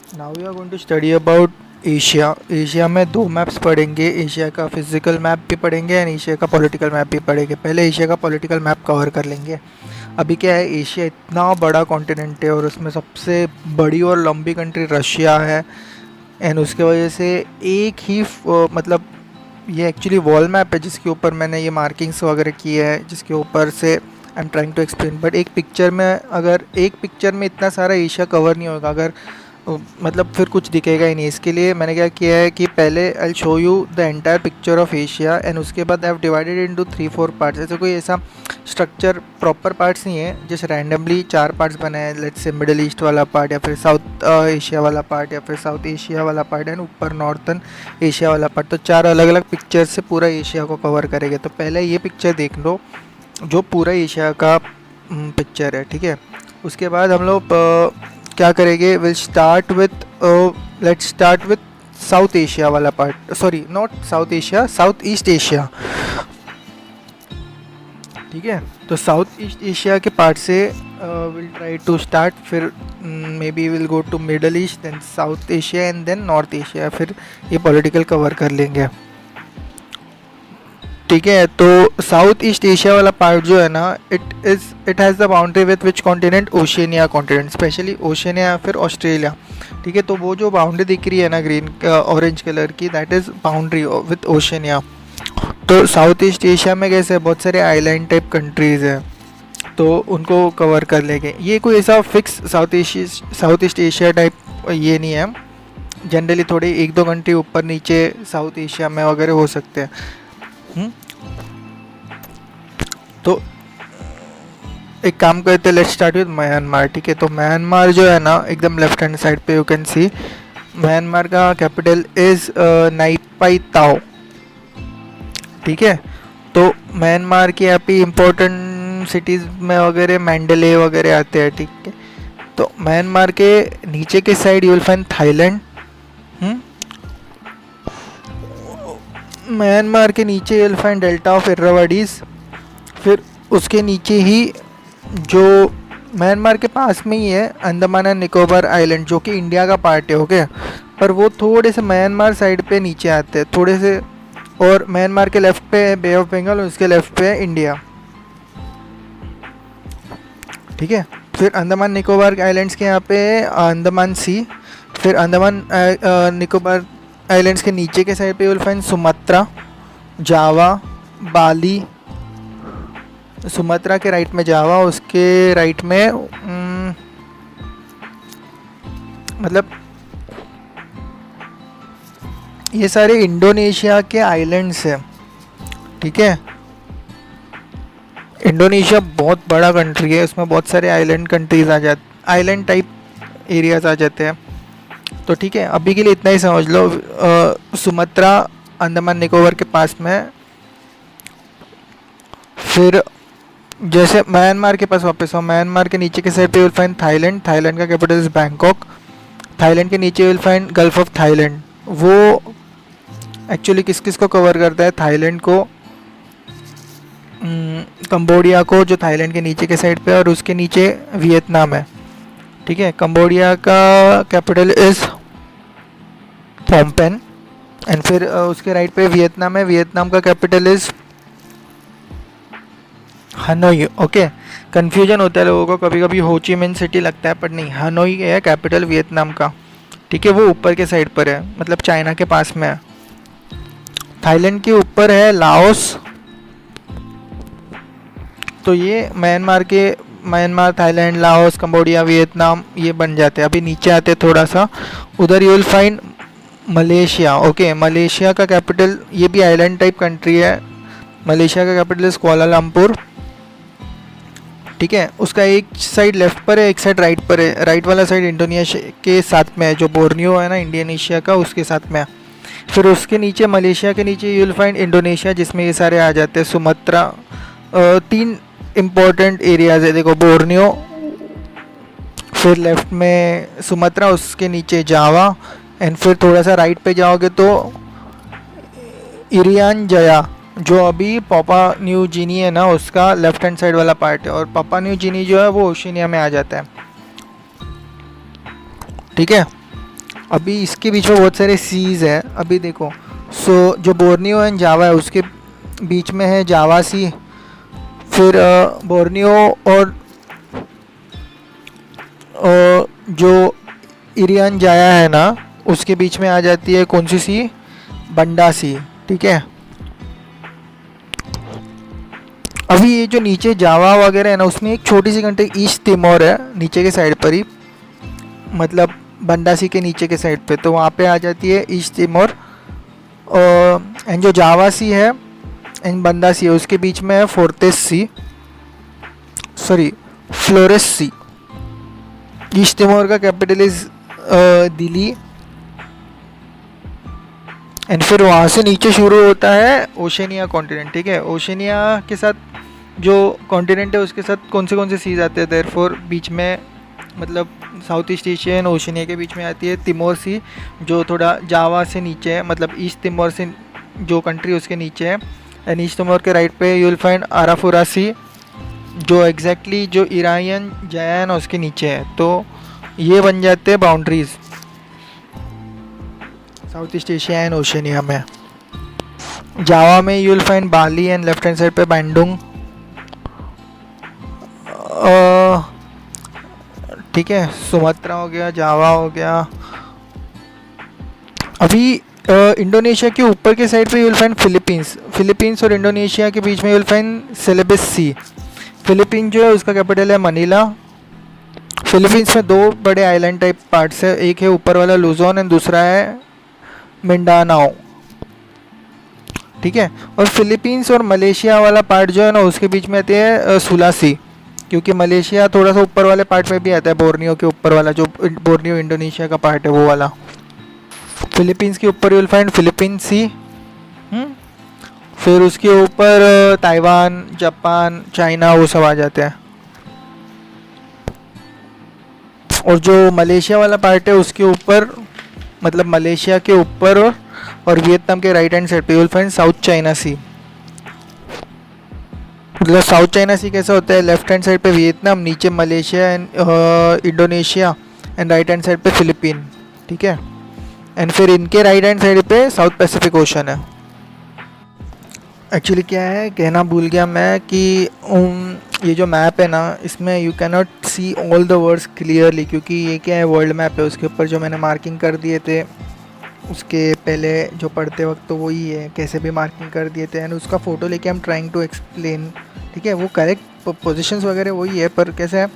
Now we are going to study about Asia. Asia में दो maps पढ़ेंगे, Asia का फिजिकल मैप भी पढ़ेंगे एंड एशिया का पॉलिटिकल मैप भी पढ़ेंगे। पहले एशिया का पॉलिटिकल मैप कवर कर लेंगे। अभी क्या है, एशिया इतना बड़ा कॉन्टिनेंट है और उसमें सबसे बड़ी और लंबी कंट्री रशिया है। एंड उसके वजह से एक ही मतलब ये एक्चुअली वॉल मैप है जिसके ऊपर मैंने ये मार्किंग्स वगैरह किए हैं, जिसके ऊपर से I am trying to explain. But एक पिक्चर में, अगर एक पिक्चर में इतना सारा एशिया कवर नहीं होगा, अगर मतलब फिर कुछ दिखेगा ही नहीं। इसके लिए मैंने क्या किया है कि पहले I show you the entire picture of Asia and उसके बाद I have divided into 3-4 parts. ऐसे कोई ऐसा स्ट्रक्चर प्रॉपर पार्ट्स नहीं है, जैसे रैंडमली 4 पार्ट्स बनाए, लेट्स से मिडल ईस्ट वाला पार्ट या फिर साउथ एशिया वाला पार्ट या फिर साउथ एशिया वाला पार्ट एंड ऊपर नॉर्थन एशिया वाला पार्ट। तो 4 अलग अलग पिक्चर से पूरा एशिया को कवर करेंगे। तो पहले ये पिक्चर देख लो जो पूरा एशिया का पिक्चर है, ठीक है। उसके बाद हम लोग क्या करेंगे, will start with let's start with South Asia वाला part, sorry not South Asia, South east Asia, ठीक है। तो साउथ ईस्ट एशिया के पार्ट से विल ट्राई टू स्टार्ट, फिर may be will go to Middle East, then South Asia and then North Asia, फिर ये political cover कर लेंगे, ठीक है। तो साउथ ईस्ट एशिया वाला पार्ट जो है ना, it has the boundary with which continent, Oceania continent, specially Oceania या फिर ऑस्ट्रेलिया, ठीक है। तो वो जो बाउंड्री दिख रही है ना ग्रीन ऑरेंज कलर की, that is boundary with Oceania. तो साउथ ईस्ट एशिया में कैसे बहुत सारे आइलैंड टाइप कंट्रीज़ हैं, तो उनको कवर कर लेंगे। ये कोई ऐसा fix south east Asia type ये नहीं है, जनरली थोड़े 1-2 कंट्री ऊपर नीचे साउथ एशिया में वगैरह हो सकते हैं। तो एक काम करते हैं, लेट्स स्टार्ट विद म्यांमार, ठीक है। तो म्यांमार जो है ना, एकदम लेफ्ट हैंड साइड पे यू कैन सी म्यांमार का कैपिटल इज़ नाइपाई ताओ, ठीक है। तो म्यांमार की यहाँ पे इम्पोर्टेंट सिटीज़ में वगैरह मैंडले वगैरह आते हैं, ठीक है। तो म्यांमार के नीचे के side you will find Thailand. Myanmar के नीचे you will find delta of Irrawaddy's. फिर उसके नीचे ही जो म्यांमार के पास में ही है अंडमान एंड निकोबार आइलैंड, जो कि इंडिया का पार्ट है, ओके। पर वो थोड़े से म्यांमार साइड पे नीचे आते हैं थोड़े से, और म्यांमार के लेफ्ट पे है बे ऑफ बंगाल और उसके लेफ्ट पे है इंडिया, ठीक है। फिर अंडमान निकोबार आइलैंड्स के यहाँ पे है अंडमान सी। फिर अंडमान निकोबार आइलैंड्स के नीचे के साइड पे will find Sumatra, Java, Bali. Sumatra के राइट में जावा, उसके राइट में मतलब ये सारे इंडोनेशिया के आइलैंड्स हैं, ठीक है। इंडोनेशिया बहुत बड़ा कंट्री है, उसमें बहुत सारे आइलैंड कंट्रीज आ जाते, आइलैंड टाइप एरियाज आ जाते हैं। तो ठीक है, अभी के लिए इतना ही समझ लो। सुमात्रा अंडमान निकोबार के पास में है। फिर जैसे म्यांमार के पास वापस हो, म्यांमार के नीचे के साइड पे विल फाइंड थाईलैंड। थाईलैंड का कैपिटल इज बैंकॉक। थाईलैंड के नीचे will find gulf of Thailand. वो एक्चुअली किस किस को कवर करता है, थाईलैंड को, कंबोडिया को, जो थाईलैंड के नीचे के साइड पे, और उसके नीचे वियतनाम है, ठीक है। कंबोडिया का कैपिटल इज पोम्पेन एंड फिर उसके राइट पे वियतनाम है। वियतनाम का capital is Hanoi, okay. Confusion होता है लोगों को, कभी कभी हो ची मिन सिटी लगता है, पर नहीं, हनोई है कैपिटल वियतनाम का, ठीक है। वो ऊपर के साइड पर है, मतलब चाइना के पास में है। थाईलैंड के ऊपर है लाओस। तो ये Myanmar, Thailand, Laos, Cambodia, Vietnam ये बन जाते हैं। अभी नीचे आते थोड़ा सा, उधर you will find Malaysia, okay. Malaysia का कैपिटल, ये भी आइलैंड टाइप कंट्री है। मलेशिया का कैपिटल इज कुआलालंपुर, ठीक है। उसका एक साइड लेफ्ट पर है, एक साइड राइट पर है। राइट वाला साइड इंडोनेशिया के साथ में है, जो बोर्नियो है ना इंडोनेशिया का, उसके साथ में है। फिर उसके नीचे, मलेशिया के नीचे यू विल फाइंड इंडोनेशिया, जिसमें ये सारे आ जाते हैं। सुमात्रा, 3 इम्पोर्टेंट एरियाज है देखो, बोर्नियो, फिर लेफ्ट में सुमात्रा, उसके नीचे जावा, एंड फिर थोड़ा सा राइट पे जाओगे तो इरियान जया, जो अभी पापा न्यू गिनी है ना, उसका लेफ्ट हैंड साइड वाला पार्ट है। और पापा न्यू गिनी जो है वो ओशिनिया में आ जाता है, ठीक है। अभी इसके बीच में बहुत सारे सीज हैं। अभी देखो, सो जो बोर्नियो एंड जावा है उसके बीच में है जावा सी, फिर बोर्नियो और जो इरियन जाया है ना उसके बीच में आ जाती है कौन सी सी, बंडा सी। ठीक है, अभी ये जो नीचे जावा वगैरह है ना उसमें एक छोटी सी कंट्री ईस्ट तिमोर है नीचे के साइड पर ही, मतलब बंडा सी के नीचे के साइड पे, तो वहाँ पे आ जाती है ईस्ट तिमोर। एंड जो जावा सी है एंड बंडा सी है उसके बीच में है फोर्टेस सी, सॉरी फ्लोरेस सी। ईस्ट तिमोर का कैपिटल इज दिल्ली। एंड फिर वहाँ से नीचे शुरू होता है ओशनिया कॉन्टिनेंट। ठीक है, ओशनिया के साथ जो कॉन्टिनेंट है उसके साथ कौन से सीज आते हैं, देयरफॉर बीच में मतलब साउथ ईस्ट एशियन ओशनिया के बीच में आती है तिमोर सी, जो थोड़ा जावा से नीचे है, मतलब ईस्ट तिमोर से जो कंट्री उसके नीचे है। एंड ईस्ट तिमोर के राइट पे यू विल फाइंड आराफुरा सी, जो एग्जैक्टली जो ईरान जायन उसके नीचे है। तो ये बन जाते हैं boundaries south east Asia and Oceania में। जावा में you will find Bali and left hand side पे बैंडुंग। ठीक है, सुमात्रा हो गया, जावा हो गया। अभी इंडोनेशिया के ऊपर के साइड पे यू विल फाइंड फिलीपींस और इंडोनेशिया के बीच में you will find Celebes sea. Philippine जो है उसका कैपिटल है मनीला। फिलीपींस में दो बड़े आइलैंड टाइप पार्ट्स है, एक है ऊपर वाला लुजोन एंड दूसरा है मिंडानाओ। ठीक है, और फिलीपींस और मलेशिया वाला पार्ट जो है ना उसके बीच में आती है सुलासी, क्योंकि मलेशिया थोड़ा सा ऊपर वाले पार्ट में भी आता है, बोर्नियो के ऊपर वाला जो बोर्नियो इंडोनेशिया का पार्ट है वो वाला। फिलीपींस के ऊपर यू विल फाइंड फिलीपीन सी। फिर उसके ऊपर ताइवान, जापान, चाइना वो सब आ जाते हैं। और जो मलेशिया वाला पार्ट है उसके ऊपर, मतलब मलेशिया के ऊपर और वियतनाम के राइट हैंड साइड पे you will find South China Sea. मतलब साउथ चाइना सी कैसा होता है, लेफ्ट हैंड साइड पे वियतनाम, नीचे Malaysia and Indonesia and right hand side पे फिलीपीन। ठीक है, एंड फिर इनके राइट हैंड साइड पे साउथ पैसिफिक ओशन है। एक्चुअली क्या है, कहना भूल गया मैं कि ये जो मैप है ना इसमें you can not see all the words clearly, क्योंकि ये क्या है वर्ल्ड मैप है, उसके ऊपर जो मैंने मार्किंग कर दिए थे उसके पहले जो पढ़ते वक्त तो वही है, कैसे भी मार्किंग कर दिए थे एंड उसका फ़ोटो लेके हम ट्राइंग टू एक्सप्लेन। ठीक है, वो करेक्ट पोजीशंस वगैरह वही है, पर कैसे है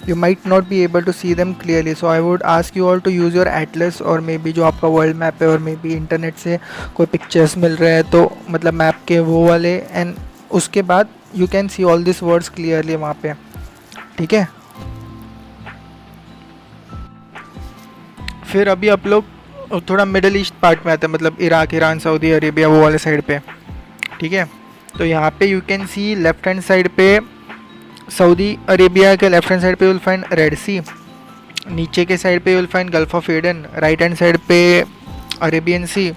you might not be able to see them clearly. So I would ask you all to use your atlas और मे बी जो आपका वर्ल्ड मैप है, और मे बी इंटरनेट से कोई पिक्चर्स मिल रहे हैं तो मतलब मैप के वो वाले, एंड उसके बाद you can see all this words clearly वहाँ पे। ठीक है, फिर अभी आप लोग थोड़ा मिडल ईस्ट पार्ट में आते हैं, मतलब इराक, ईरान, सऊदी अरेबिया वो वाले साइड पे। ठीक है, तो यहाँ पे you can see left hand side पे सऊदी अरेबिया के लेफ्ट हैंड साइड पे यू विल फाइंड रेड सी, नीचे के साइड पे you will find gulf of Aden, right hand side पे अरेबियन सी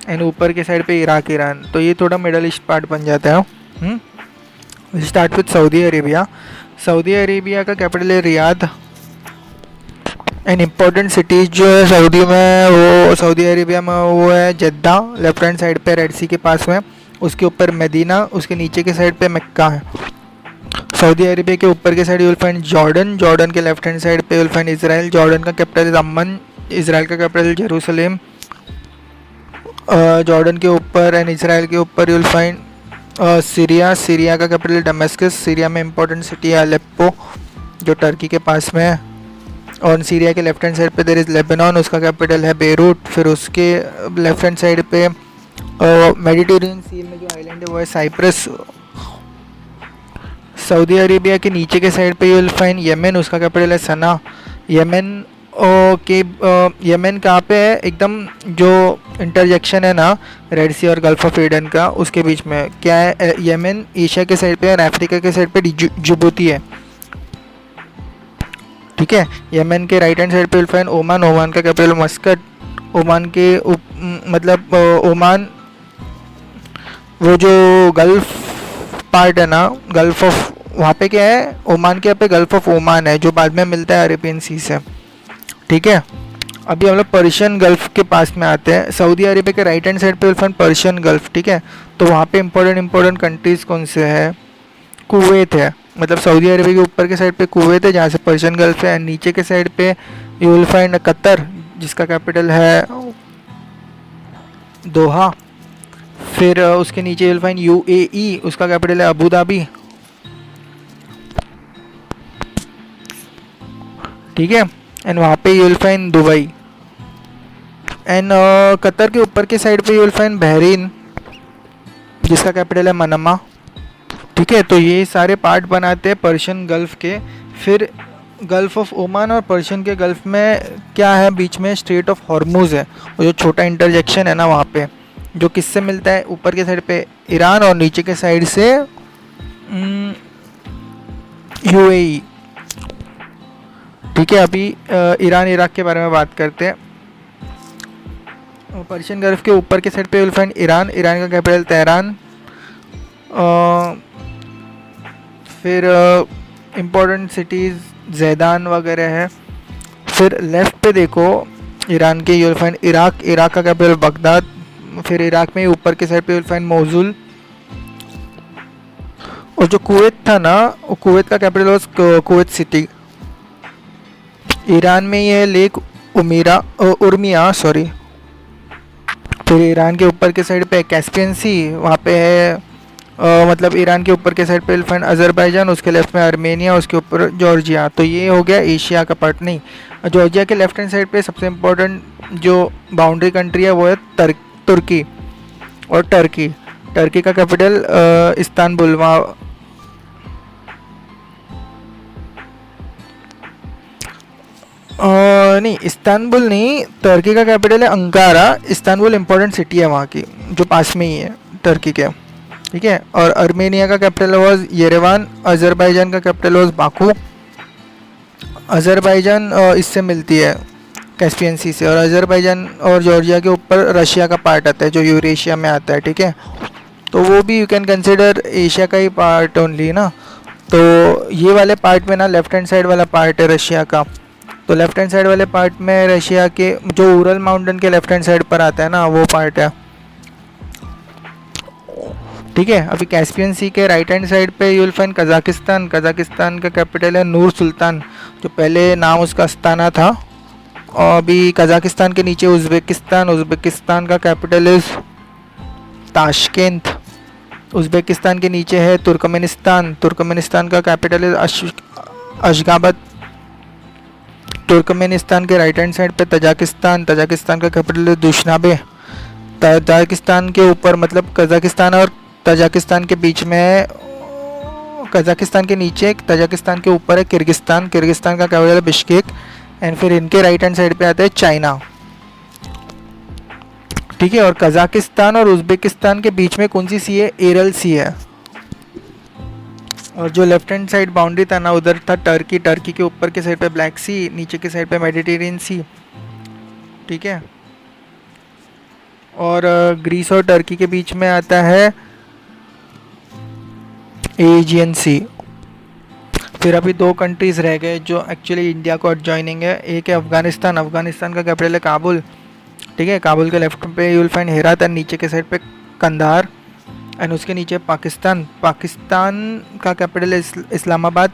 एंड ऊपर के साइड पे इराक, ईरान। तो ये थोड़ा मिडल ईस्ट पार्ट बन जाता है। Start with Saudi Arabia. Saudi Arabia का कैपिटल है रियाद। एंड इम्पोर्टेंट सिटीज़ जो है सऊदी में, वो सऊदी अरेबिया में वो है जद्दा, लेफ्ट हैंड साइड पे रेड सी के पास में, उसके ऊपर मदीना, उसके नीचे के साइड पे मक्का है। सऊदी अरेबिया के ऊपर के side you will find Jordan, Jordan के लेफ्ट हैंड साइड पे you will find Israel, Jordan का कैपिटल इज अम्मन, इजराइल का कैपिटल जेरूसलेम। जॉर्डन के ऊपर एंड इजराइल के ऊपर you will find Syria, Syria का कैपिटल डेमेस्कस, सीरिया में इंपॉर्टेंट सिटी है अलेप्पो जो टर्की के पास में है। और सीरिया के लेफ्ट हैंड साइड पे देयर इज़ लेबनान, उसका कैपिटल है बेरूट। फिर उसके लेफ्ट हैंड साइड पे मेडिटेरियन सी में जो आइलैंड है वो है साइप्रस। सऊदी अरेबिया के नीचे के साइड पे यू विल फाइंड यमन, उसका कैपिटल है सना। यमन के यमन कहाँ पे है, एकदम जो इंटरजेक्शन है ना रेड सी और गल्फ ऑफ एडन का, उसके बीच में क्या है, यमन एशिया के साइड पे और अफ्रीका के साइड पे जिबूती है। ठीक है, यमन के राइट हैंड साइड पे विल फाइंड ओमान, ओमान का कैपिटल मस्कट। ओमान के मतलब ओमान वो जो गल्फ पार्ट है ना, गल्फ ऑफ, वहाँ पे क्या है, ओमान के यहाँ पे गल्फ ऑफ ओमान है जो बाद में मिलता है अरेबियन सी से। ठीक है, अभी हम लोग पर्शियन गल्फ के पास में आते हैं। सऊदी अरेबिया के राइट हैंड साइड पे विल फाइंड पर्शियन गल्फ, ठीक है। तो वहाँ पे इंपॉर्टेंट कंट्रीज कौन से है? कुवैत है, मतलब सऊदी अरेबिया के ऊपर के साइड पे कुवैत है जहाँ से पर्शियन गल्फ है। एंड नीचे के साइड पे यू विल फाइंड कतर जिसका कैपिटल है दोहा। फिर उसके नीचे यू विल फाइंड यूएई, उसका कैपिटल है अबू धाबी, ठीक है। एंड वहाँ पे you will find Dubai. And Qatar के ऊपर के साइड पे यू विल फाइंड बहरीन जिसका कैपिटल है मनमा, ठीक है। तो ये सारे पार्ट बनाते हैं पर्शियन गल्फ के। फिर गल्फ ऑफ ओमान और पर्शियन के गल्फ में क्या है? बीच में स्ट्रेट ऑफ हॉर्मुज है, और जो छोटा इंटरजेक्शन है ना वहाँ पे, जो किससे मिलता है? ऊपर के साइड पे ईरान और नीचे के साइड से यूएई, ठीक है। अभी ईरान इराक के बारे में बात करते हैं। पर्शियन गल्फ के ऊपर के साइड पे विल फाइंड ईरान, ईरान का कैपिटल तेहरान। फिर इम्पोर्टेंट सिटीज़ जैदान वगैरह है। फिर लेफ़्ट पे देखो ईरान के you will find Iraq, Iraq का कैपिटल बगदाद। फिर इराक में ऊपर के साइड पे विल फाइंड मोजुल। और जो कुवैत था ना, वो कुवैत का capital was Kuwait city. Iran में ये लेक उर्मिया सॉरी। फिर ईरान के ऊपर के साइड पे कैस्पियन सी, वहाँ पे है मतलब ईरान के ऊपर के साइड पे विल फाइंड अजरबैजान, उसके लेफ्ट में आर्मेनिया, उसके ऊपर जॉर्जिया। तो ये हो गया एशिया का पार्ट। नहीं, जॉर्जिया के लेफ्ट हैंड साइड पे सबसे इम्पोर्टेंट जो बाउंड्री कंट्री है वो है तुर्की। और टर्की का कैपिटल इस्तांबुल। वहाँ नहीं, इस्तांबुल नहीं, टर्की का कैपिटल है अंकारा। इस्तांबुल इम्पोर्टेंट सिटी है वहाँ की, जो पास में ही है टर्की के, ठीक है। और आर्मेनिया का कैपिटल वाज येरेवान। अजरबैजान का कैपिटल वाज बाकू। अजरबैजान इससे मिलती है कैस्पियन सी से। और अजरबैजान और जॉर्जिया के ऊपर रशिया का पार्ट आता है जो यूरेशिया में आता है, ठीक है। तो वो भी यू कैन कंसिडर एशिया का ही पार्ट ओनली ना। तो ये वाले पार्ट में ना लेफ्ट हैंड साइड वाला पार्ट है रशिया का। तो लेफ्ट हैंड साइड वाले पार्ट में रशिया के जो उरल माउंटेन के लेफ्ट हैंड साइड पर आता है ना, वो पार्ट है, ठीक है। अभी कैस्पियन सी के राइट हैंड साइड पे you will find Kazakhstan. Kazakhstan का कैपिटल है नूर सुल्तान, जो पहले नाम उसका अस्ताना था। और अभी कजाकिस्तान के नीचे उज़्बेकिस्तान। उज़्बेकिस्तान का कैपिटल इज़ ताशकेंत। उज़्बेकिस्तान के नीचे है तुर्कमेनिस्तान। तुर्कमेनिस्तान का कैपिटल इज़ अशगाबत। तुर्कमेनिस्तान के राइट हैंड साइड पे तजाकिस्तान। तजाकिस्तान का कैपिटल इज़ दुशनाबे। तजाकिस्तान के ऊपर मतलब कजाकिस्तान और तजाकिस्तान के बीच में, कजाकिस्तान के नीचे तजाकिस्तान के ऊपर है किर्गिस्तान। किर्गिस्तान का कैपिटल है बिश्केक। एंड फिर इनके राइट हैंड साइड पे आता है चाइना, ठीक है। और कजाकिस्तान और उज़्बेकिस्तान के बीच में कौन सी सी है? एरल सी है। और जो लेफ्ट हैंड साइड बाउंड्री था ना, उधर था टर्की। टर्की के ऊपर के साइड पे ब्लैक सी, नीचे के साइड पे मेडिटेरियन सी, ठीक है। और ग्रीस और टर्की के बीच में आता है एजियन सी। फिर अभी दो कंट्रीज़ रह गए जो एक्चुअली इंडिया को एडजॉइनिंग है। एक है अफ़गानिस्तान। अफ़गानिस्तान का कैपिटल है काबुल, ठीक है। काबुल के लेफ्ट पे you will find Herat and नीचे के साइड पे कंधार। एंड उसके नीचे पाकिस्तान। पाकिस्तान का कैपिटल है इस्लामाबाद।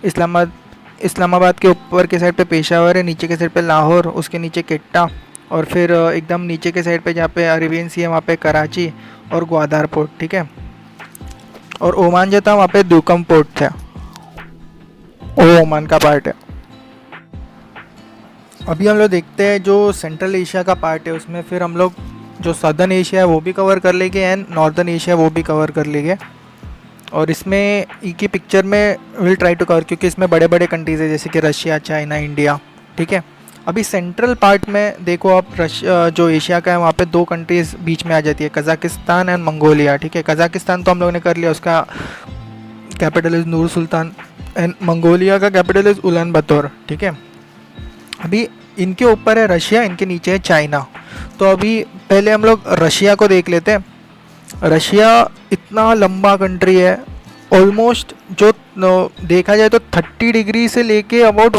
इस्लामाबाद के ऊपर के साइड पे पेशावर है, नीचे के साइड पे लाहौर, उसके नीचे केट्टा। और फिर एकदम नीचे के साइड पे जहाँ पे अरेबियन सी है वहाँ पे कराची और ग्वादार पोर्ट, ठीक है। और ओमान जो था वहाँ पे दुकम पोर्ट था, वो ओमान का पार्ट है। अभी हम लोग देखते हैं जो सेंट्रल एशिया का पार्ट है, उसमें फिर हम लोग जो सदर्न एशिया है वो भी कवर कर लेंगे एंड नॉर्दर्न एशिया वो भी कवर कर लेंगे। और इसमें एक ही पिक्चर में विल ट्राई टू कवर, क्योंकि इसमें बड़े बड़े कंट्रीज़ है जैसे कि रशिया, चाइना, इंडिया, ठीक है। अभी सेंट्रल पार्ट में देखो आप, जो एशिया का है वहाँ पे दो कंट्रीज़ बीच में आ जाती है, कज़ाकिस्तान एंड मंगोलिया, ठीक है। कज़ाकिस्तान तो हम लोगों ने कर लिया, उसका capital is Noor Sultan. And Mongolia का कैपिटल इज़ उलान बतौर, ठीक है। अभी इनके ऊपर है रशिया, इनके नीचे है चाइना। तो अभी पहले हम लोग रशिया को देख लेते हैं। रशिया इतना लंबा कंट्री है, ऑलमोस्ट जो देखा जाए तो 30 डिग्री से लेके अबाउट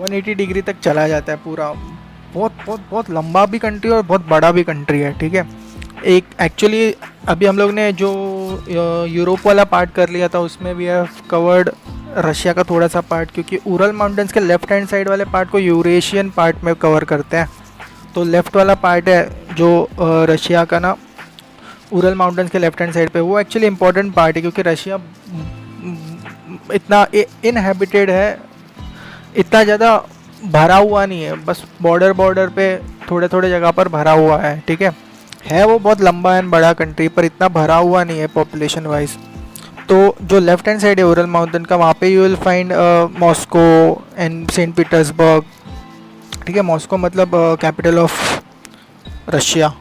180 डिग्री तक चला जाता है पूरा। बहुत बहुत बहुत लंबा भी कंट्री और बहुत बड़ा भी कंट्री है, ठीक है। एक एक्चुअली अभी हम लोग ने जो यूरोप वाला पार्ट कर लिया था, उसमें वी हैव कवर्ड रशिया का थोड़ा सा पार्ट, क्योंकि उरल माउंटेन्स के लेफ्ट हैंड साइड वाले पार्ट को यूरेशियन पार्ट में कवर करते हैं। तो लेफ़्ट वाला पार्ट है जो रशिया का ना, उरल माउंटेन्स के लेफ्ट हैंड साइड पे, वो एक्चुअली इम्पोर्टेंट पार्ट है, क्योंकि रशिया इतना इनहेबिटेड है, इतना ज़्यादा भरा हुआ नहीं है, बस बॉर्डर पे थोड़े थोड़े जगह पर भरा हुआ है, ठीक है वो बहुत लंबा एंड बड़ा कंट्री, पर इतना भरा हुआ नहीं है पॉपुलेशन वाइज। तो जो लेफ्ट हैंड साइड है उरल माउंटेन का, वहाँ पे you will find Moscow and Saint Petersburg, ठीक है। मॉस्को मतलब कैपिटल ऑफ रशिया,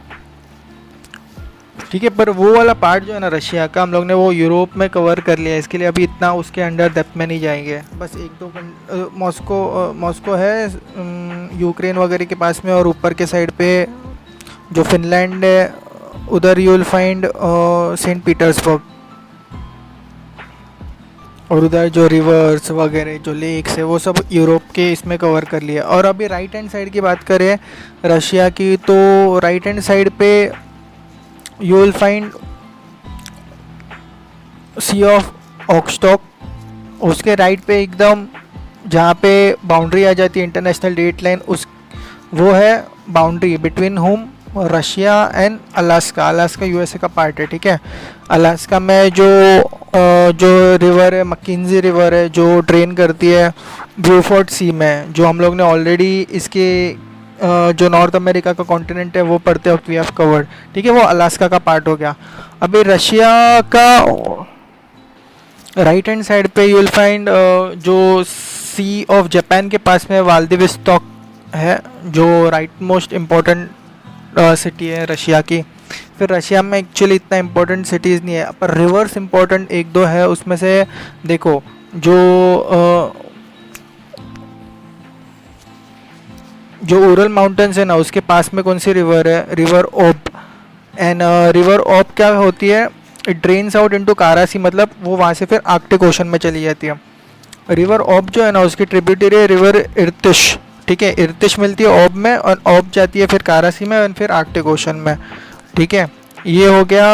ठीक है। पर वो वाला पार्ट जो है ना रशिया का, हम लोग ने वो यूरोप में कवर कर लिया है, इसके लिए अभी इतना उसके अंडर डेप्थ में नहीं जाएंगे। बस एक दो मॉस्को है यूक्रेन वगैरह के पास में, और ऊपर के साइड पे जो फिनलैंड है उधर you will find Saint Petersburg, और उधर जो रिवर्स वगैरह जो लेक्स है वो सब यूरोप के इसमें कवर कर लिया। और अभी राइट हैंड साइड की बात करें रशिया की, तो राइट हैंड साइड पे you will find Sea of Okhotsk, उसके राइट पे एकदम जहाँ पे बाउंड्री आ जाती है इंटरनेशनल डेट लाइन, उस वो है boundary between home Russia and Alaska. Alaska USA का पार्ट है, ठीक है। अलास्का में जो रिवर है, मकिंजी रिवर है, जो ड्रेन करती है ब्यूफोर्ट सी में, जो हम लोग ने ऑलरेडी इसके जो नॉर्थ अमेरिका का कॉन्टिनेंट है वो पढ़ते वक्त वी हैव कवर्ड, ठीक है। वो अलास्का का पार्ट हो गया। अभी रशिया का राइट हैंड साइड पे यू विल फाइंड जो सी ऑफ जापान के पास में व्लादिवोस्तोक है, जो राइट मोस्ट इम्पोर्टेंट सिटी है रशिया की। फिर रशिया में एक्चुअली इतना इम्पोर्टेंट सिटीज़ नहीं है, पर रिवर्स इम्पोर्टेंट एक दो है। उसमें से देखो जो उरल माउंटेन्स है ना, उसके पास में कौन सी रिवर है, रिवर ओब। एंड रिवर ओब क्या होती है, इट ड्रेन्स आउट इनटू कारासी, मतलब वो वहाँ से फिर आर्कटिक ओशन में चली जाती है। रिवर ओब जो है ना, उसकी ट्रिब्यूटरी है रिवर इर्तिश, ठीक है। इर्तिश मिलती है ओब में, और ओब जाती है फिर कारासी में और फिर आर्कटिक ओशन में, ठीक है। ये हो गया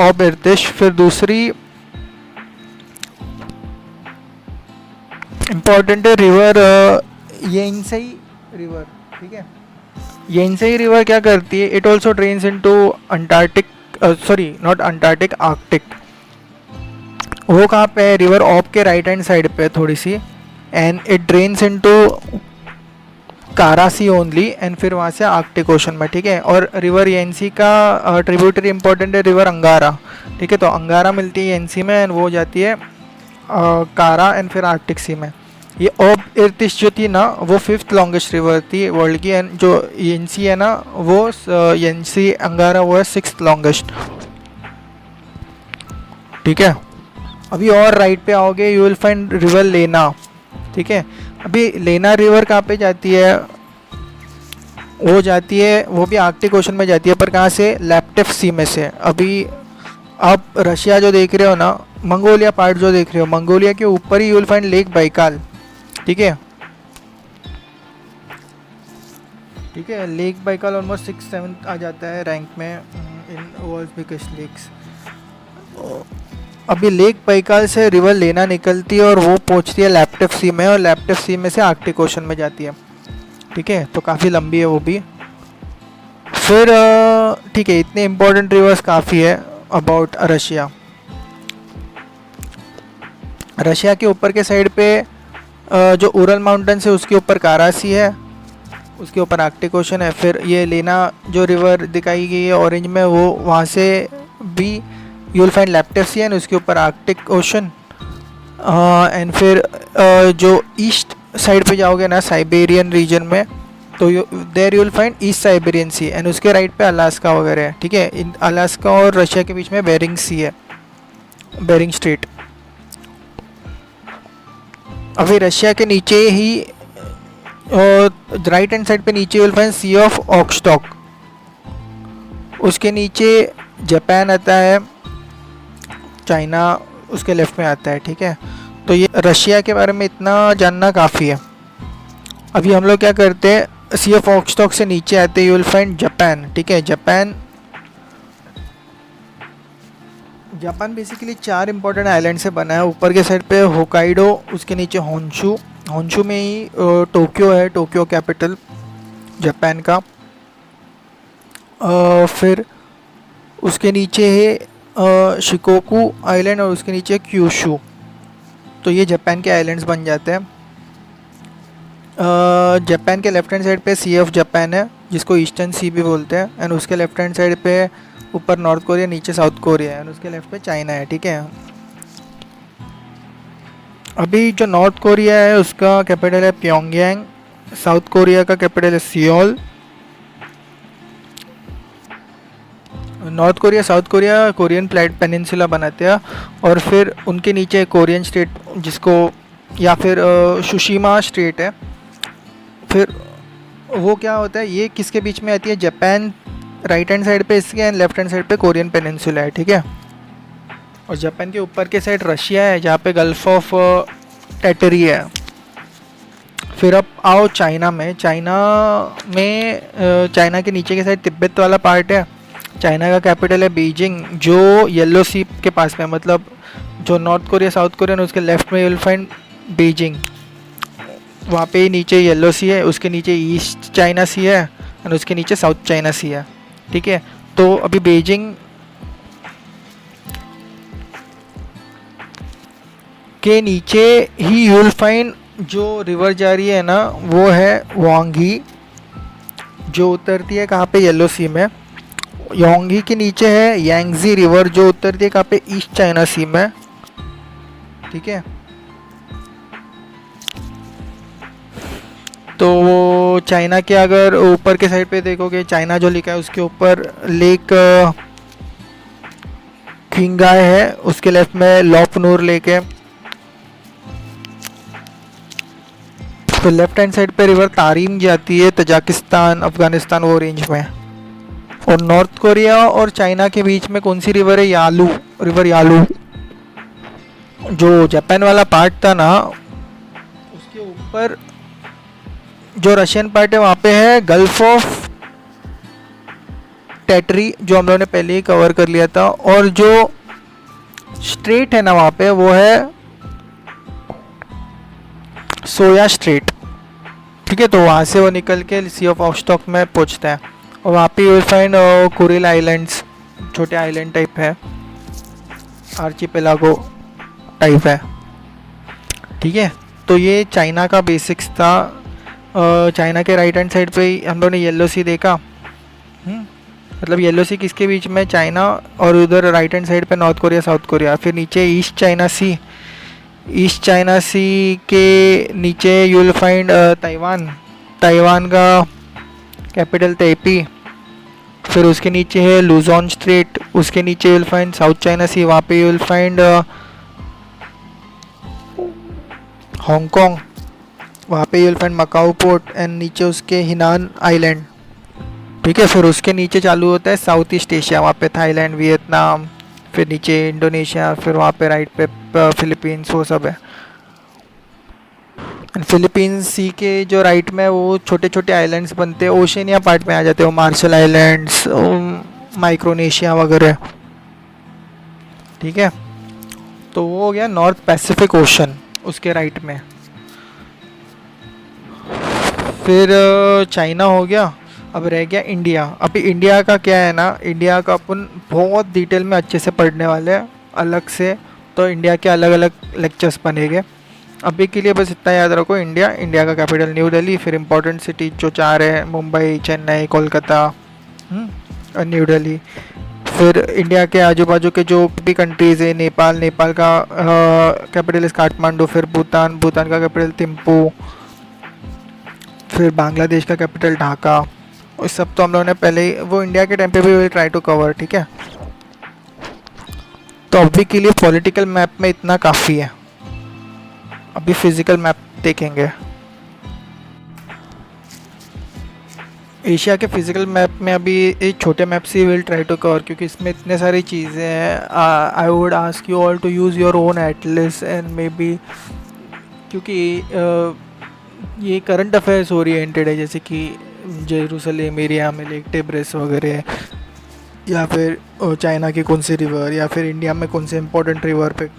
ओब इर्तिश। फिर दूसरी इम्पोर्टेंट है रिवर येंसई रिवर, ठीक है। येंसई रिवर क्या करती है, it also drains into Antarctic, sorry not Antarctic, Arctic. वो कहाँ पे है, रिवर ओब के राइट हैंड साइड पे थोड़ी सी, and it drains into Kara Sea only, and फिर वहाँ से आर्कटिक ओशन में, ठीक है। और रिवर येंसी का ट्रिब्यूटरी इंपॉर्टेंट है रिवर अंगारा, ठीक है। तो अंगारा मिलती है येंसी में, एंड वो जाती है कारा एंड फिर आर्कटिक सी में। ये ओब इर्तिश जो थी ना, वो 5th लॉन्गेस्ट रिवर थी वर्ल्ड की, एंड जो येंसी है ना, वो येंसी अंगारा वो है 6th लॉन्गेस्ट, ठीक है। अभी और राइट पे आओगे यू विल फाइंड रिवर लेना, ठीक है। अभी लेना रिवर कहाँ पे जाती है, वो जाती है, वो भी आर्कटिक ओशन में जाती है, पर कहाँ से, लैप्टेव सी में से। अभी आप रशिया जो देख रहे हो ना, मंगोलिया पार्ट जो देख रहे हो, मंगोलिया के ऊपर ही you will find Lake Baikal, ठीक है। ठीक है, लेक बाइकाल ऑलमोस्ट 6-7 आ जाता है रैंक में इन वर्ल्ड्स बिगेस्ट लेक्स। अभी लेक बाइकाल से रिवर लेना निकलती है और वो पहुंचती है लैप्टेव सी में, और लैप्टेव सी में से आर्कटिक ओशन में जाती है, ठीक है। तो काफ़ी लंबी है वो भी। फिर ठीक है, इतने इम्पोर्टेंट रिवर्स काफ़ी है अबाउट रशिया। रशिया के ऊपर के साइड पे जो उरल माउंटेन्स है उसके ऊपर कारासी है, उसके ऊपर आर्कटिक ओशन है। फिर ये लेना जो रिवर दिखाई गई है ऑरेंज में, वो वहाँ से भी you will find Laptev Sea and उसके ऊपर आर्कटिक ओशन। एंड फिर जो ईस्ट साइड पे जाओगे ना साइबेरियन रीजन में, तो there you will find east Siberian sea, and उसके राइट पे अलास्का वगैरह है, ठीक है। इन अलास्का और रशिया के बीच में बेरिंग सी है, बेरिंग स्ट्रेट। अभी रशिया के नीचे ही राइट हैंड साइड पे नीचे you will find Sea of Okhotsk, उसके नीचे जापान आता है, चाइना उसके लेफ्ट में आता है, ठीक है। तो ये रशिया के बारे में इतना जानना काफ़ी है। अभी हम लोग क्या करते हैं, सी ऑफ ऑक्सटॉक से नीचे आते यू विल फाइंड जापान। ठीक है, जापान बेसिकली 4 इंपॉर्टेंट आइलैंड से बना है। ऊपर के साइड पे होकाइडो, उसके नीचे होंशू, होंशू में ही टोक्यो है, टोक्यो कैपिटल जापान का। फिर उसके नीचे है शिकोकू आइलैंड और उसके नीचे क्यूशू। तो ये जापान के आइलैंड्स बन जाते हैं। जापान के लेफ्ट हैंड साइड पे सी ऑफ जापान है, जिसको ईस्टर्न सी भी बोलते हैं, एंड उसके लेफ्ट हैंड साइड पे ऊपर नॉर्थ कोरिया, नीचे साउथ कोरिया है, एंड उसके लेफ्ट पे चाइना है। ठीक है, अभी जो नॉर्थ कोरिया है उसका कैपिटल है प्योंगयांग, साउथ कोरिया का कैपिटल है Seoul. North Korea South Korea Korean plate peninsula बनाते हैं, और फिर उनके नीचे कोरियन स्टेट, जिसको या फिर सुशिमा स्टेट है। फिर वो क्या होता है, ये किसके बीच में आती है, जापान राइट हैंड साइड पे इसके एंड लेफ्ट हैंड साइड पे कोरियन पेनिनसुला है। ठीक है, और जापान के ऊपर के साइड रशिया है, जहाँ पे गल्फ ऑफ टेटरी है। फिर अब आओ चाइना में। चाइना के नीचे के साइड तिब्बत वाला पार्ट है। चाइना का कैपिटल है बीजिंग, जो येलो सी के पास में, मतलब जो नॉर्थ कोरिया साउथ कोरिया उसके लेफ्ट में यू विल फाइंड बीजिंग। वहाँ पे नीचे येलो सी है, उसके नीचे ईस्ट चाइना सी है और उसके नीचे साउथ चाइना सी है। ठीक है, तो अभी बीजिंग के नीचे ही यू विल फाइंड जो रिवर जा रही है ना, वो है वांगी, जो उतरती है कहाँ पे, येलो सी में। योंगी के नीचे है यांगजी रिवर, जो उतरती है कहाँ पे, ईस्ट चाइना सी में। ठीक है, तो चाइना के अगर ऊपर के साइड पे देखोगे, चाइना जो लिखा है उसके ऊपर लेक किंगाई है, उसके लेफ्ट में लॉपनूर लेक है। तो लेफ्ट हैंड साइड पे रिवर तारीम जाती है, तजाकिस्तान अफगानिस्तान वो रेंज में। और नॉर्थ कोरिया और चाइना के बीच में कौन सी रिवर है, यालू रिवर, यालू। जो जापान वाला पार्ट था ना, उसके ऊपर जो रशियन पार्ट है वहाँ पे है गल्फ ऑफ टेटरी, जो हम लोगों ने पहले ही कवर कर लिया था। और जो स्ट्रेट है ना वहाँ पे, वो है सोया स्ट्रेट। ठीक है, तो वहाँ से वो निकल के सी ऑफ ऑक्सटॉक में पहुँचता है, और वहाँ पे you will find Kuril islands, छोटे आइलैंड टाइप है, आर्चिपेलागो टाइप है। ठीक है, तो ये चाइना का बेसिक्स था। चाइना के राइट हैंड साइड पे हम लोगों ने येलो सी देखा, मतलब येलो सी किसके बीच में, चाइना, और उधर राइट हैंड साइड पे नॉर्थ कोरिया साउथ कोरिया। फिर नीचे East China Sea, East China Sea के नीचे you will find Taiwan, Taiwan का कैपिटल तेपी। फिर उसके नीचे है लुजोन स्ट्रेट, उसके नीचे you will find South China Sea, वहाँ पे यू विल फाइंड हांगकांग, वहाँ पे you will find Macau port, and नीचे उसके हिनान आइलैंड। ठीक है, फिर उसके नीचे चालू होता है साउथ ईस्ट एशिया, वहाँ पे थाईलैंड, वियतनाम, फिर नीचे इंडोनेशिया, फिर वहाँ पे राइट पे फिलीपींस, वो सब है। फिलीपींस सी के जो राइट में वो छोटे छोटे आइलैंड्स बनते हैं, ओशनिया पार्ट में आ जाते हैं, वो मार्शल आइलैंड्स, माइक्रोनेशिया वगैरह। ठीक है, तो वो हो गया नॉर्थ पैसिफिक ओशन, उसके राइट में। फिर चाइना हो गया, अब रह गया इंडिया। अभी इंडिया का क्या है ना, इंडिया का अपन बहुत डिटेल में अच्छे से पढ़ने वाले हैं अलग से, तो इंडिया के अलग अलग लेक्चर्स बनेंगे। अभी के लिए बस इतना याद रखो, इंडिया का कैपिटल न्यू दिल्ली, फिर इंपॉर्टेंट सिटी जो 4 है, मुंबई, चेन्नई, कोलकाता और न्यू दिल्ली। फिर इंडिया के आजू बाजू के जो भी कंट्रीज़ है, नेपाल का कैपिटल इस काठमांडू, फिर भूटान का कैपिटल थिम्पू, फिर बांग्लादेश का कैपिटल ढाका। इस सब तो हम लोगों ने पहले ही, वो इंडिया के टाइम पे भी विल ट्राई टू कवर। ठीक है, तो अभी के लिए पॉलिटिकल मैप में इतना काफ़ी है। अभी फिजिकल मैप देखेंगे। एशिया के फिजिकल मैप में अभी एक छोटे मैप से विल ट्राई टू कवर, क्योंकि इसमें इतने सारी चीज़ें हैं। I would ask you all to use your own atlas and maybe, क्योंकि ये करंट अफेयर्स ओरिएंटेड है, जैसे कि जेरूसलेम एरिया में लेक टिब्रिस वगैरह, या फिर चाइना की कौन सी रिवर, या फिर इंडिया में कौन से इंपॉर्टेंट रिवर पे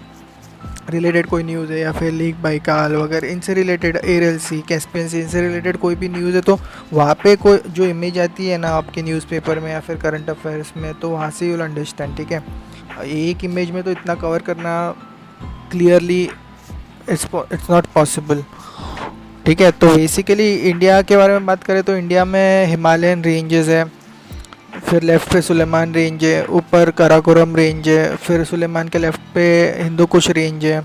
रिलेटेड कोई न्यूज़ है, या फिर लेक बाइकाल वगैरह इनसे रिलेटेड, एरियल सी, कैस्पियन सी, इनसे रिलेटेड कोई भी न्यूज़ है तो वहाँ पे कोई जो इमेज आती है ना आपके न्यूज़पेपर में या फिर करंट अफेयर्स में, तो वहाँ से यू विल अंडरस्टैंड, ठीक है। एक इमेज में तो इतना कवर करना क्लियरली इट्स नॉट पॉसिबल, ठीक है। तो बेसिकली इंडिया के बारे में बात करें तो इंडिया में हिमालयन रेंजेस है, फिर लेफ़्ट पे सुलेमान रेंज है, ऊपर काराकोरम रेंज है, फिर सुलेमान के लेफ़्ट पे हिंदू कुश रेंज है,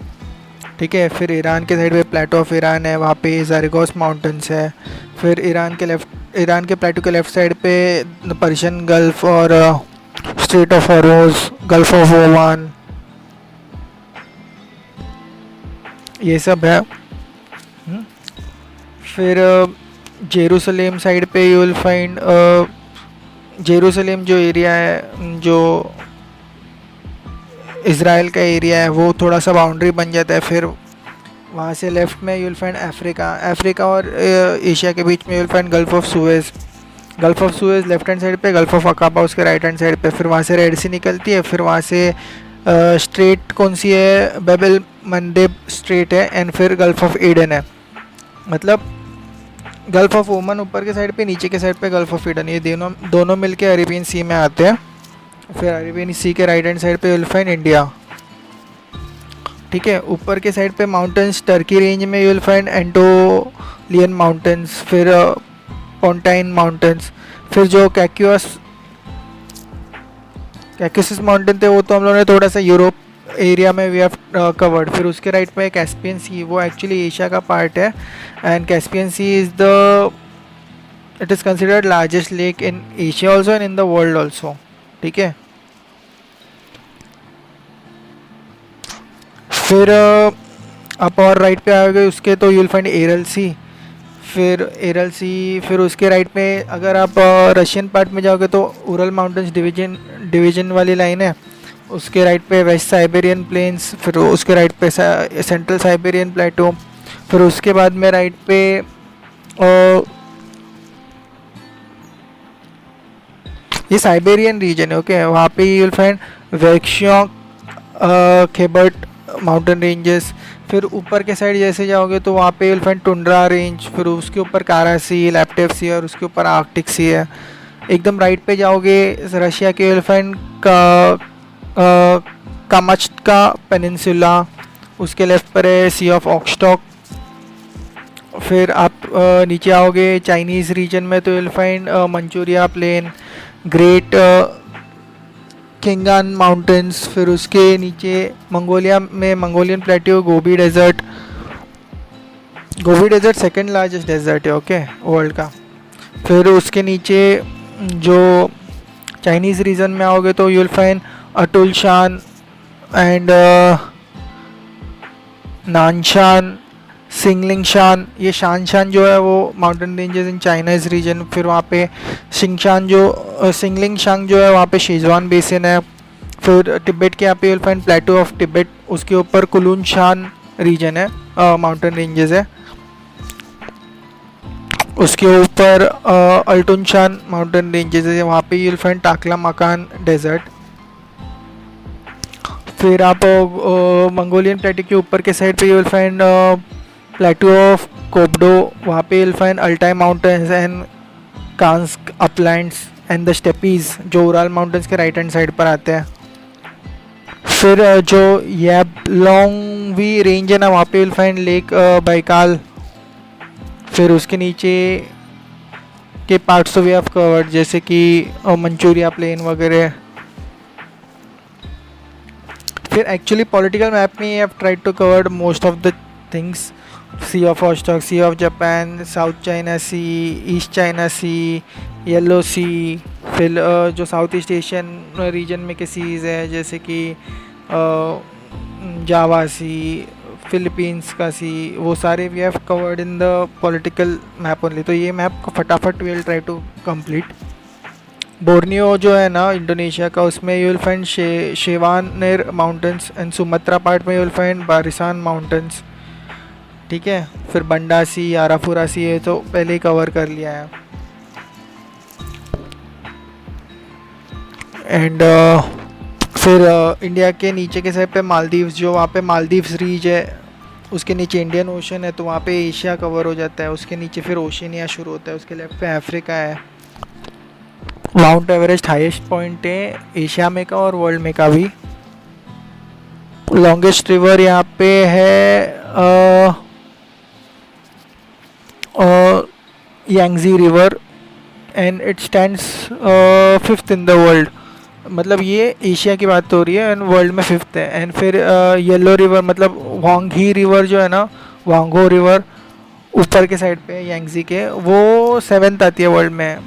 ठीक है। फिर ईरान के साइड पे प्लेटो ऑफ ईरान है, वहाँ पे ज़ारिगोस माउंटेन्स है। फिर ईरान के प्लेटो के लेफ़्ट साइड पे पर्शियन गल्फ़ और straight of Hormuz, gulf of Oman, ये सब है। फिर जेरूसलेम साइड पे यू विल फाइंड जेरूसलेम जो एरिया है, जो इज़राइल का एरिया है, वो थोड़ा सा बाउंड्री बन जाता है। फिर वहाँ से लेफ़्ट में यू विल फाइंड अफ्रीका और एशिया के बीच में you will find gulf of Suez left hand side पे, गल्फ़ ऑफ अकाबा उसके राइट हैंड साइड पे। फिर वहाँ से रेड सी निकलती है, फिर वहाँ से स्ट्रेट कौन सी है, बेबल मंडेब स्ट्रेट है, एंड फिर गल्फ़ ऑफ ईडन है। मतलब गल्फ़ ऑफ ओमान ऊपर के साइड पे, नीचे के साइड पे गल्फ़ ऑफ ईडन, ये दोनों मिलके अरेबियन सी में आते हैं। फिर अरेबियन सी के राइट हैंड साइड पे यू विल फाइंड इंडिया, ठीक है। ऊपर के साइड पे माउंटेन्स, टर्की रेंज में you will find Anatolian mountains, फिर पोंटाइन माउंटेन्स। फिर जो कैक्यूसिस माउंटेन थे वो तो हम लोगों ने थोड़ा सा यूरोप एरिया में वी हैव कवर्ड। फिर उसके राइट पे कैस्पियन सी, वो एक्चुअली एशिया का पार्ट है, and Caspian see it is considered largest lake in Asia also and in the world also, ठीक है। फिर आप और राइट पे आओगे उसके तो यू विल फाइंड एरल सी, फिर उसके राइट पे अगर आप रशियन पार्ट में जाओगे तो उरल माउंटेन्स डिवीजन वाली लाइन है, उसके राइट पे वेस्ट साइबेरियन प्लेन्स, फिर उसके राइट पे सेंट्रल साइबेरियन प्लेटो, फिर उसके बाद में राइट पे ये साइबेरियन रीजन है, ओके। वहाँ पे यू विल फाइंड वेक्शियोंग, खेबर्ट माउंटेन रेंजेस। फिर ऊपर के साइड जैसे जाओगे तो वहाँ पे you will find tundra range, फिर उसके ऊपर कारा सी, लैप्टेव सी, और उसके ऊपर आर्कटिक सी है। एकदम राइट पे जाओगे रशिया के यू विल फाइंड कामाचका पेनिनसुला, उसके लेफ्ट पर है सी ऑफ ऑक्सटॉक। फिर आप नीचे आओगे चाइनीज़ रीजन में तो you will find Manchuria plain, Great Khingan mountains. फिर उसके नीचे मंगोलिया में Mongolian plateau, Gobi desert second largest desert है, ओके, वर्ल्ड का। फिर उसके नीचे जो चाइनीज़ रीजन में आओगे तो यू विल फाइंड अटुल शान एंड नानशान, सिंगलिंग शान। ये शान जो है वो माउंटेन रेंजेस इन चाइना इस रीजन। फिर वहाँ पे सिंगलिंग शांग जो है वहाँ पे शेजवान बेसिन है। फिर तिब्बत के यहाँ पे will find plateau of Tibet, उसके ऊपर कुलून शान रीजन है, माउंटेन रेंजेस है। उसके ऊपर अल्टुन शान माउंटेन रेंजेस है, वहाँ पे विल फाइंड टाकला मकान डेजर्ट। फिर आप मंगोलियन प्लेटो के ऊपर के साइड पे you will find plateau of Kobdo, वहाँ पे will find Altai mountains and Kansk uplands and the steppes, जो उराल माउंटेन्स के राइट हैंड साइड पर आते हैं। फिर जो याबलोंगवी रेंज है ना, वहाँ पे विल फाइंड लेक बाइकाल। फिर उसके नीचे के पार्ट्स तो वी हैव कवर्ड, जैसे कि मंचूरिया प्लेन वगैरह। फिर एक्चुअली पॉलिटिकल मैप में have tried to covered most of the things, Sea of Okhotsk, Sea of Japan, South China Sea, East China Sea, Yellow Sea. फिर जो south east Asian region में के seize है, जैसे कि जावा सी, फिलीपींस का sea, वो सारे we have covered in the political map only. तो ये मैप को फटाफट we will try to complete. Borneo जो है ना इंडोनेशिया का, उसमें यू विल फाइंड शेवानेर माउंटेन्स, एंड सुमत्रा पार्ट में you will find Barisan mountains. ठीक है। फिर बंडा सी, आराफुरा सी, ये तो पहले ही कवर कर लिया है। एंड फिर इंडिया के नीचे के साइड पे मालदीव्स, जो वहाँ पे मालदीव्स रीज है, उसके नीचे इंडियन ओशन है, तो वहाँ पे एशिया कवर हो जाता है। उसके नीचे फिर ओशिनिया शुरू होता है, उसके लेफ्ट पे अफ्रीका है। माउंट एवरेस्ट हाईएस्ट पॉइंट है एशिया में का और वर्ल्ड में का भी। लॉन्गेस्ट रिवर यहाँ पे है Yangtze river and it stands 5th in the world. मतलब ये एशिया की बात हो रही है एंड वर्ल्ड में 5th है। एंड फिर येलो रिवर मतलब वांगी रिवर जो है ना, वांगो रिवर ऊपर के साइड पे यांगजी के, वो 7th आती है वर्ल्ड में।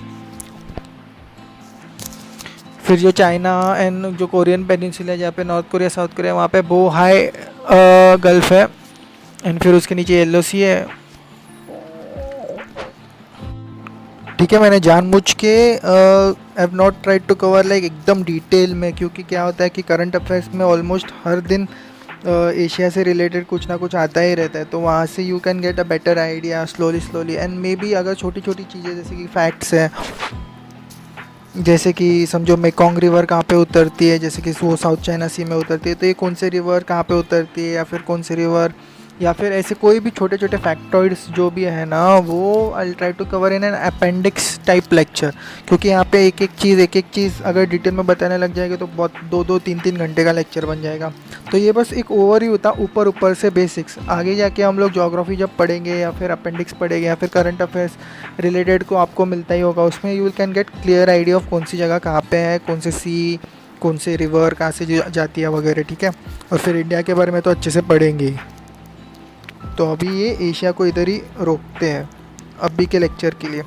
फिर जो चाइना एंड जो कोरियन पेनिनसुला है, जहाँ पे नॉर्थ कोरिया साउथ कोरिया, वहाँ पे बोहाई गल्फ है। एंड फिर उसके नीचे येलो सी है। ठीक है, मैंने जानबूझ के have not tried to cover like एकदम डिटेल में, क्योंकि क्या होता है कि करंट अफेयर्स में ऑलमोस्ट हर दिन एशिया से रिलेटेड कुछ ना कुछ आता ही रहता है, तो वहाँ से you can get a better idea slowly and may be अगर छोटी छोटी चीज़ें जैसे कि फैक्ट्स है, जैसे कि समझो मेकोंग रिवर कहाँ पे उतरती है, जैसे कि वो साउथ चाइना सी में उतरती है, तो ये कौन से रिवर कहाँ पे उतरती है, या फिर कौन से रिवर, या फिर ऐसे कोई भी छोटे छोटे फैक्टॉइड्स जो भी है ना, वो I try to cover in an appendix type lecture. क्योंकि यहाँ पे एक एक चीज़ अगर डिटेल में बताने लग जाएगा तो बहुत 2-3 घंटे का लेक्चर बन जाएगा। तो ये बस एक ओवर ही होता, ऊपर से बेसिक्स। आगे जाके हम लोग ज्योग्राफी जब पढ़ेंगे या फिर अपेंडिक्स पढ़ेंगे या फिर करंट अफेयर्स रिलेटेड को आपको मिलता ही होगा, उसमें you can get clear idea of कौन सी जगह कहाँ पे है, कौन से सी, कौन से रिवर कहाँ से जाती है वगैरह। ठीक है, और फिर इंडिया के बारे में तो अच्छे से पढ़ेंगे ही। तो अभी ये एशिया को इधर ही रोकते हैं अभी के लेक्चर के लिए।